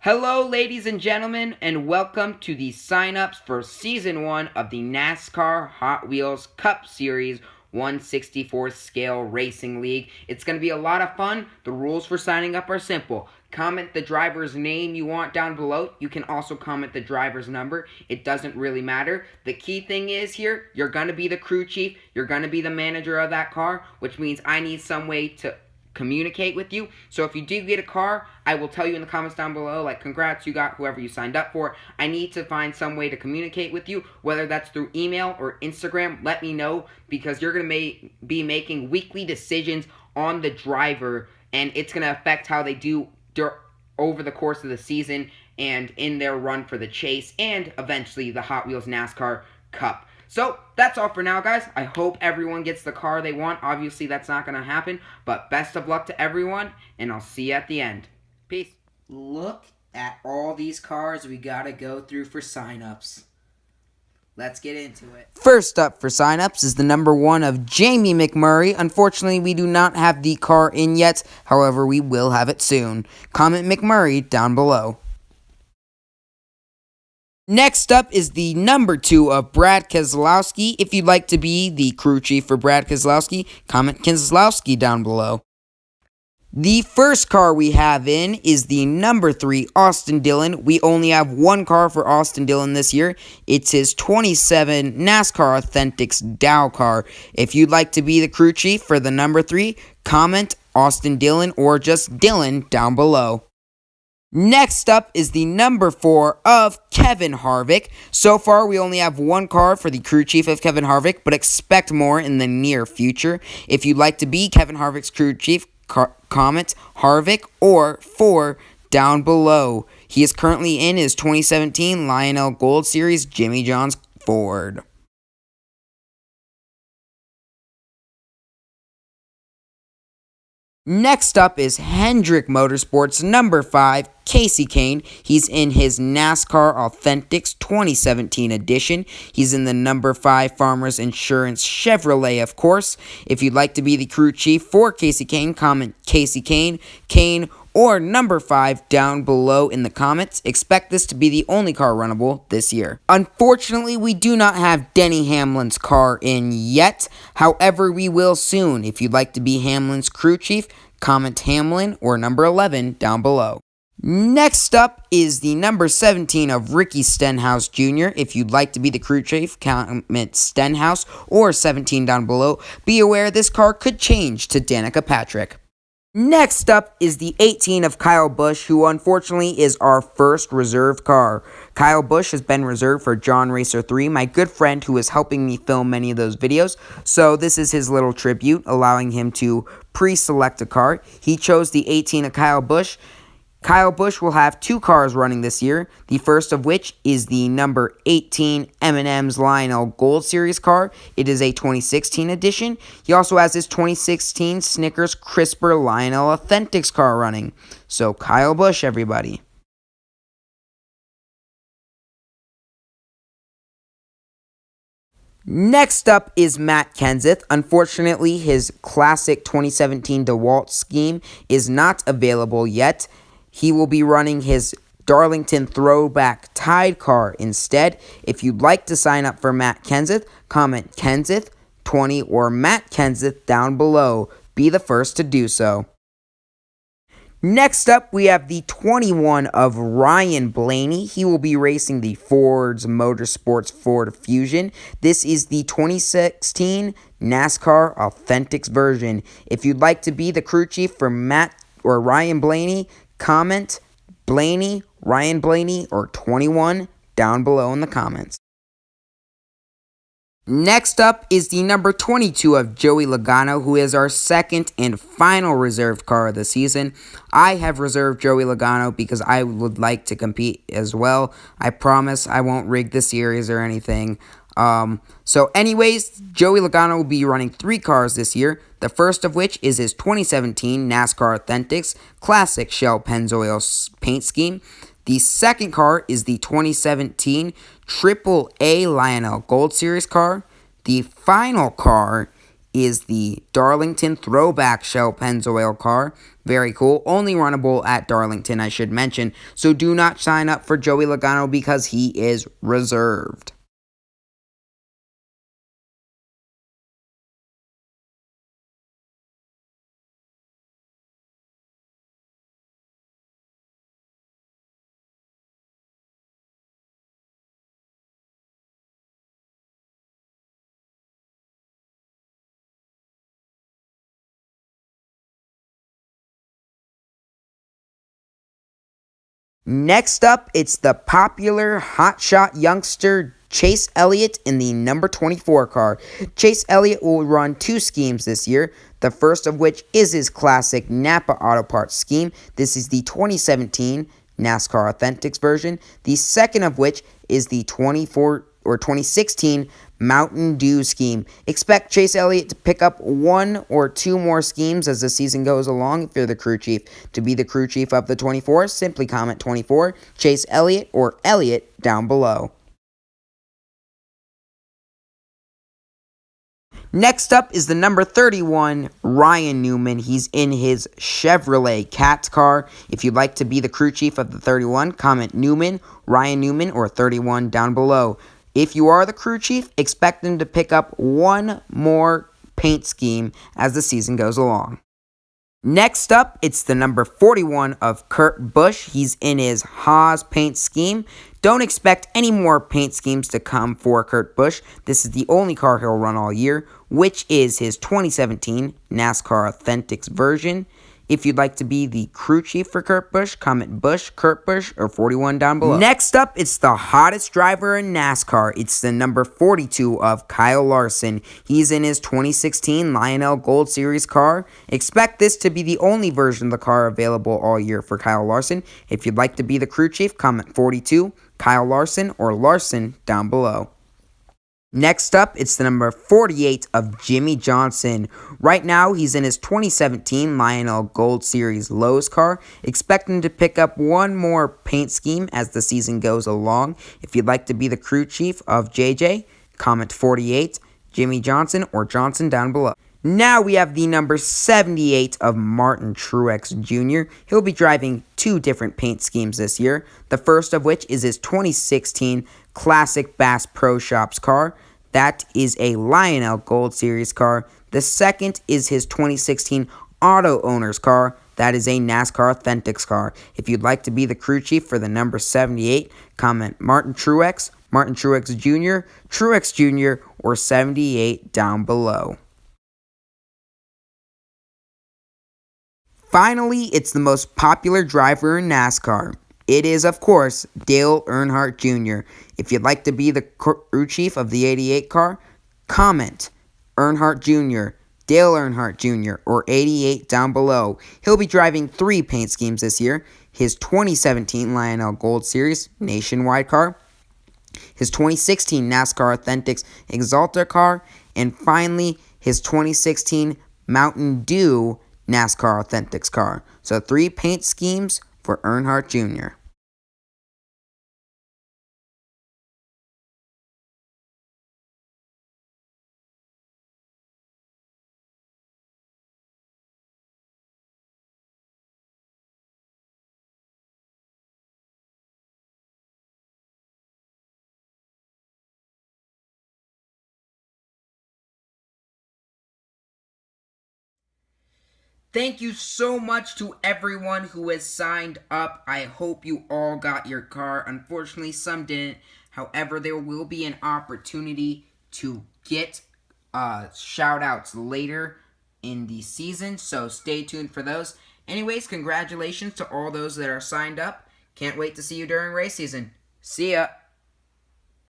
Hello, ladies and gentlemen, and welcome to the sign-ups for Season 1 of the NASCAR Hot Wheels Cup Series 1/64 Scale Racing League. It's going to be a lot of fun. The rules for signing up are simple. Comment the driver's name you want down below. You can also comment the driver's number. It doesn't really matter. The key thing is here, you're going to be the crew chief. You're going to be the manager of that car, which means I need some way to communicate with you. So if you do get a car, I will tell you in the comments down below, like, congrats, you got whoever you signed up for. I need to find some way to communicate with you, whether that's through email or Instagram. Let me know, because you're going to be making weekly decisions on the driver, and it's going to affect how they do over the course of the season and in their run for the chase and eventually the Hot Wheels NASCAR Cup. So, that's all for now, guys. I hope everyone gets the car they want. Obviously, that's not going to happen, but best of luck to everyone, and I'll see you at the end. Peace. Look at all these cars we got to go through for signups. Let's get into it. First up for signups is the number 1 of Jimmie Mcmurray. Unfortunately, we do not have the car in yet. However, we will have it soon. Comment Mcmurray down below. Next up is the number 2 of Brad Keselowski. If you'd like to be the crew chief for Brad Keselowski, comment Keselowski down below. The first car we have in is the number 3 Austin Dillon. We only have one car for Austin Dillon this year. It's his 27 NASCAR Authentics Dow car. If you'd like to be the crew chief for the number 3, comment Austin Dillon or just Dillon down below. Next up is the number 4 of Kevin Harvick. So far, we only have one car for the crew chief of Kevin Harvick, but expect more in the near future. If you'd like to be Kevin Harvick's crew chief, comment Harvick or 4 down below. He is currently in his 2017 Lionel Gold Series Jimmie Johnson Ford. Next up is Hendrick Motorsports number 5, Kasey Kahne. He's in his NASCAR Authentics 2017 edition. He's in the number 5 Farmers Insurance Chevrolet, of course. If you'd like to be the crew chief for Kasey Kahne, comment Kasey Kahne, or number 5 down below in the comments. Expect this to be the only car runnable this year. Unfortunately, we do not have Denny Hamlin's car in yet. However, we will soon. If you'd like to be Hamlin's crew chief, comment Hamlin or number 11 down below. Next up is the number 17 of Ricky Stenhouse Jr. If you'd like to be the crew chief, comment Stenhouse or 17 down below. Be aware this car could change to Danica Patrick. Next up is the 18 of Kyle Busch, who unfortunately is our first reserve car. Kyle Busch has been reserved for John Racer 3, my good friend who is helping me film many of those videos. So this is his little tribute, allowing him to pre-select a car. He chose the 18 of Kyle Busch. Kyle Busch will have 2 cars running this year, the first of which is the number 18 M&M's Lionel Gold Series car. It is a 2016 edition. He also has his 2016 Snickers Crisper Lionel Authentics car running. So Kyle Busch, everybody. Next up is Matt Kenseth. Unfortunately, his classic 2017 DeWalt scheme is not available yet. He will be running his Darlington Throwback Tide car instead. If you'd like to sign up for Matt Kenseth, comment Kenseth 20 or Matt Kenseth down below. Be the first to do so. Next up, we have the 21 of Ryan Blaney. He will be racing the Ford's Motorsports Ford Fusion. This is the 2016 NASCAR Authentics version. If you'd like to be the crew chief for Matt or Ryan Blaney, comment Blaney, Ryan Blaney, or 21 down below in the comments. Next up is the number 22 of Joey Logano, who is our second and final reserved car of the season. I have reserved Joey Logano because I would like to compete as well. I promise I won't rig the series or anything. So anyways, Joey Logano will be running 3 cars this year, the first of which is his 2017 NASCAR Authentics Classic Shell Pennzoil paint scheme. The second car is the 2017 AAA Lionel Gold Series car. The final car is the Darlington Throwback Shell Pennzoil car. Very cool. Only runnable at Darlington, I should mention. So do not sign up for Joey Logano because he is reserved. Next up, it's the popular hotshot youngster Chase Elliott in the number 24 car. Chase Elliott will run 2 schemes this year, the first of which is his classic Napa Auto Parts scheme. This is the 2017 NASCAR Authentics version. The second of which is the 2016 Mountain Dew scheme. Expect Chase Elliott to pick up 1 or 2 more schemes as the season goes along. If you're the crew chief, to be the crew chief of the 24, simply comment 24, Chase Elliott, or Elliott down below. Next up is the number 31, Ryan Newman. He's in his Chevrolet Cat car. If you'd like to be the crew chief of the 31, comment Newman, Ryan Newman, or 31 down below. If you are the crew chief, expect him to pick up 1 more paint scheme as the season goes along. Next up, it's the number 41 of Kurt Busch. He's in his Haas paint scheme. Don't expect any more paint schemes to come for Kurt Busch. This is the only car he'll run all year, which is his 2017 NASCAR Authentics version. If you'd like to be the crew chief for Kurt Busch, comment Busch, Kurt Busch, or 41 down below. Next up, it's the hottest driver in NASCAR. It's the number 42 of Kyle Larson. He's in his 2016 Lionel Gold Series car. Expect this to be the only version of the car available all year for Kyle Larson. If you'd like to be the crew chief, comment 42, Kyle Larson, or Larson down below. Next up, it's the number 48 of Jimmie Johnson. Right now, he's in his 2017 Lionel Gold Series Lowe's car. Expect him to pick up 1 more paint scheme as the season goes along. If you'd like to be the crew chief of JJ, comment 48, Jimmie Johnson, or Johnson down below. Now we have the number 78 of Martin Truex Jr. He'll be driving 2 different paint schemes this year. The first of which is his 2016 Classic Bass Pro Shops car. That is a Lionel Gold Series car. The second is his 2016 Auto Owners car. That is a NASCAR Authentics car. If you'd like to be the crew chief for the number 78, comment Martin Truex Jr., Truex Jr., or 78 down below. Finally, it's the most popular driver in NASCAR. It is, of course, Dale Earnhardt Jr. If you'd like to be the crew chief of the 88 car, comment Earnhardt Jr., Dale Earnhardt Jr., or 88 down below. He'll be driving 3 paint schemes this year. His 2017 Lionel Gold Series Nationwide car, his 2016 NASCAR Authentics Exalta car, and finally, his 2016 Mountain Dew NASCAR Authentics car. So 3 paint schemes for Earnhardt Jr. Thank you so much to everyone who has signed up. I hope you all got your car. Unfortunately, some didn't. However, there will be an opportunity to get shout-outs later in the season, so stay tuned for those. Anyways, congratulations to all those that are signed up. Can't wait to see you during race season. See ya!